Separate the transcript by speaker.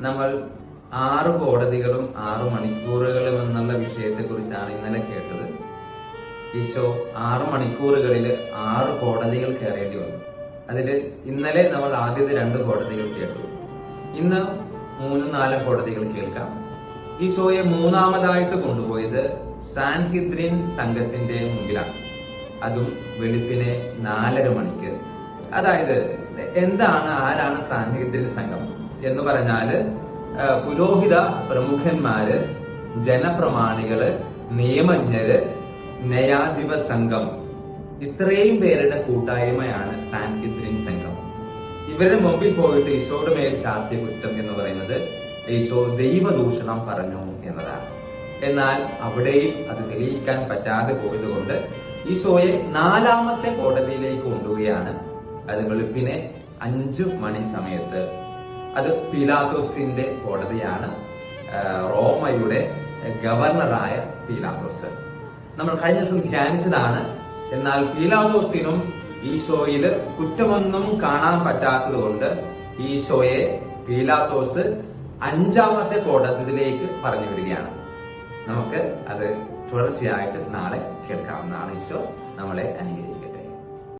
Speaker 1: നമ്മൾ 6 കോടതികളും 6 മണിക്കൂറുകളും എന്നുള്ള വിഷയത്തെ കുറിച്ചാണ് ഇന്നലെ കേട്ടത്. ഈശോ 6 മണിക്കൂറുകളിൽ 6 കോടതികൾ കയറേണ്ടി വന്നു. അതില് ഇന്നലെ നമ്മൾ ആദ്യത്തെ 2 കോടതികൾ കേട്ടു. ഇന്ന് 3-4 കോടതികൾ കേൾക്കാം. ഈശോയെ മൂന്നാമതായിട്ട് കൊണ്ടുപോയത് സാൻഹിദ്രിൻ സംഘത്തിന്റെ മുമ്പിലാണ്. അതും വെളുപ്പിനെ 4:30 മണിക്ക്. അതായത് ആരാണ് സാൻഹിദ്രിൻ സംഘം എന്ന് പറഞ്ഞാല് പുരോഹിത പ്രമുഖന്മാര്, ജനപ്രമാണികള്, നിയമജ്ഞര്, ന്യായാധിപ സംഘം, ഇത്രയും പേരുടെ കൂട്ടായ്മയാണ് സാൻഹിദ്രിൻ സംഘം. ഇവരുടെ മുമ്പിൽ പോയിട്ട് ഈശോയുടെ മേൽ ചാർത്തിയ കുറ്റം എന്ന് പറയുന്നത് ഈശോ ദൈവദൂഷണം പറഞ്ഞു എന്നതാണ്. എന്നാൽ അവിടെയും അത് തെളിയിക്കാൻ പറ്റാതെ പോയതുകൊണ്ട് ഈശോയെ 4ാമത്തെ കോടതിയിലേക്ക് കൊണ്ടുപോവുകയാണ്. അത് വെളുപ്പിനെ 5 മണി സമയത്ത്. അത് പീലാത്തോസിന്റെ കോടതിയാണ്. റോമയുടെ ഗവർണറായ പീലാത്തോസ്. നമ്മൾ കഴിഞ്ഞ ദിവസം ധ്യാനിച്ചതാണ്. എന്നാൽ പീലാത്തോസിനും ഈശോയില് കുറ്റമൊന്നും കാണാൻ പറ്റാത്തത് കൊണ്ട് ഈശോയെ പീലാത്തോസ് 5ാമത്തെ കോടതിയിലേക്ക് പറഞ്ഞു വരികയാണ്. നമുക്ക് അത് തുടർച്ചയായിട്ട് നാളെ കേൾക്കാവുന്നതാണ്. ഈശോ നമ്മളെ അനുഗ്രഹിക്കട്ടെ.